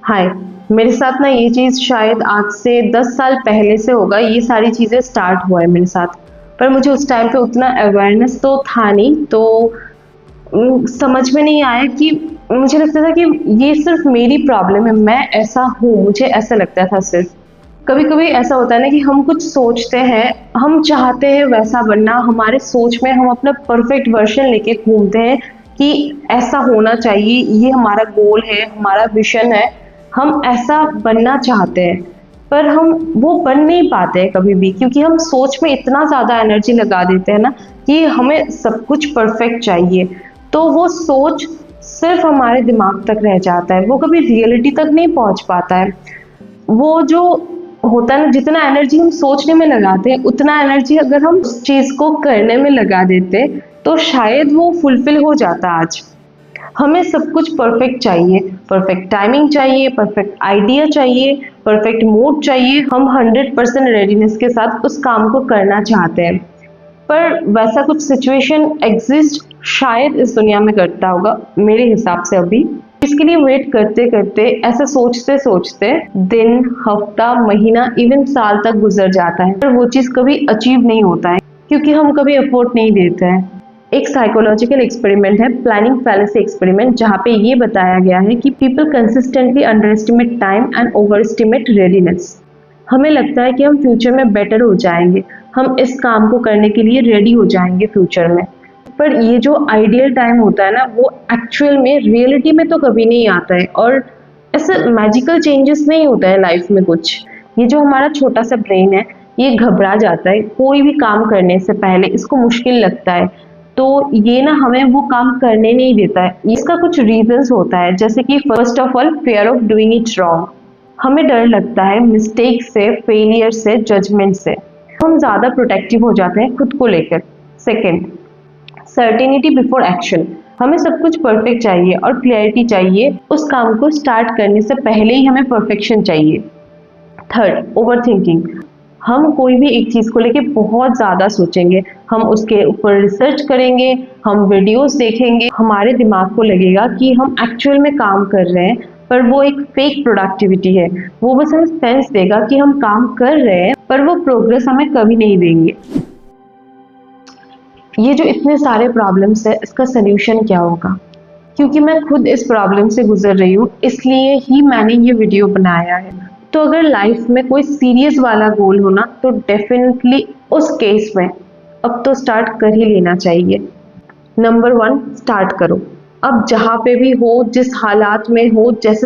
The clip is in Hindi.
हाय। मेरे साथ ना ये चीज़ शायद आज से 10 साल पहले से होगा, ये सारी चीज़ें स्टार्ट हुआ है मेरे साथ। पर मुझे उस टाइम पे उतना अवेयरनेस तो था नहीं, तो समझ में नहीं आया कि मुझे लगता था कि ये सिर्फ़ मेरी प्रॉब्लम है, मैं ऐसा हूँ, मुझे ऐसा लगता था सिर्फ़। कभी-कभी ऐसा होता है ना कि हम कुछ सोचते हैं, हम चाहते हैं वैसा बनना, हमारे सोच में हम अपना परफ़ेक्ट वर्ज़न लेके घूमते हैं कि ऐसा होना चाहिए, ये हमारा गोल है, हमारा विज़न है, हम ऐसा बनना चाहते हैं। पर हम वो बन नहीं पाते हैं कभी भी, क्योंकि हम सोच में इतना ज़्यादा एनर्जी लगा देते हैं ना कि हमें सब कुछ परफ़ेक्ट चाहिए। तो वो सोच सिर्फ़ हमारे दिमाग तक रह जाता है, वो कभी रियलिटी तक नहीं पहुँच पाता है। वो जो होता है ना, जितना एनर्जी हम सोचने में लगाते हैं, उतना एनर्जी अगर हम उस चीज़ को करने में लगा देते, तो शायद वो फुलफ़िल हो जाता आज। हमें सब कुछ परफ़ेक्ट चाहिए, परफ़ेक्ट टाइमिंग चाहिए, परफ़ेक्ट आइडिया चाहिए, परफ़ेक्ट मूड चाहिए। हम 100% रेडीनेस के साथ उस काम को करना चाहते हैं। पर वैसा कुछ सिचुएशन एग्ज़िस्ट शायद इस दुनिया में करता होगा, मेरे हिसाब से अभी। इसके लिए वेट करते-करते, ऐसा सोचते-सोचते दिन, हफ्ता, महीना, इवन साल तक गुज़र जाता है, पर वो चीज़ कभी अचीव नहीं होता है, क्योंकि हम कभी एफर्ट नहीं देते हैं। एक साइकोलॉजिकल एक्सपेरिमेंट है, प्लानिंग फैलेसी एक्सपेरिमेंट, जहाँ पे ये बताया गया है कि people consistently under estimate time and over estimate readiness. हमें लगता है कि हम फ्यूचर में बेटर हो जाएंगे, हम इस काम को करने के लिए रेडी हो जाएंगे फ्यूचर में। पर ये जो आइडियल टाइम होता है ना, वो एक्चुअल में रियलिटी में तो कभी नहीं आता है, और ऐसे मैजिकल चेंजेस नहीं होता है लाइफ में कुछ। ये जो हमारा छोटा सा ब्रेन है, ये घबरा जाता है कोई भी काम करने से पहले, इसको मुश्किल लगता है, तो ये ना हमें वो काम करने नहीं देता है। इसका कुछ रीजंस होता है, जैसे कि first of all fear of doing it wrong. हमें डर लगता है मिस्टेक से, फेलियर से, जजमेंट से। हम ज़्यादा प्रोटेक्टिव हो जाते हैं खुद को लेकर। Second, certainty before action. हमें सब कुछ परफेक्ट चाहिए और क्लैरिटी चाहिए, उस काम को स्टार्ट करने से पहले ही हमें परफेक्शन चाहिए। Third, over thinking. हम कोई भी एक चीज़ को लेके बहुत ज़्यादा सोचेंगे, हम उसके ऊपर रिसर्च करेंगे, हम वीडियोस देखेंगे, हमारे दिमाग को लगेगा कि हम एक्चुअल में काम कर रहे हैं, पर वो एक फेक प्रोडक्टिविटी है। वो बस हमें सेंस देगा कि हम काम कर रहे हैं, पर वो प्रोग्रेस हमें कभी नहीं देंगे। ये जो इतने सारे प्रॉब्लम्स है, इसका सल्यूशन क्या होगा? क्योंकि मैं खुद इस प्रॉब्लम से गुजर रही हूँ, इसलिए ही मैंने ये वीडियो बनाया है। तो अगर लाइफ में कोई सीरियस वाला गोल हो ना, तो डेफिनेटली उस केस में अब तो स्टार्ट कर ही लेना चाहिए। नंबर 1, स्टार्ट करो। अब जहाँ पे भी हो, जिस हालात में हो, जैसे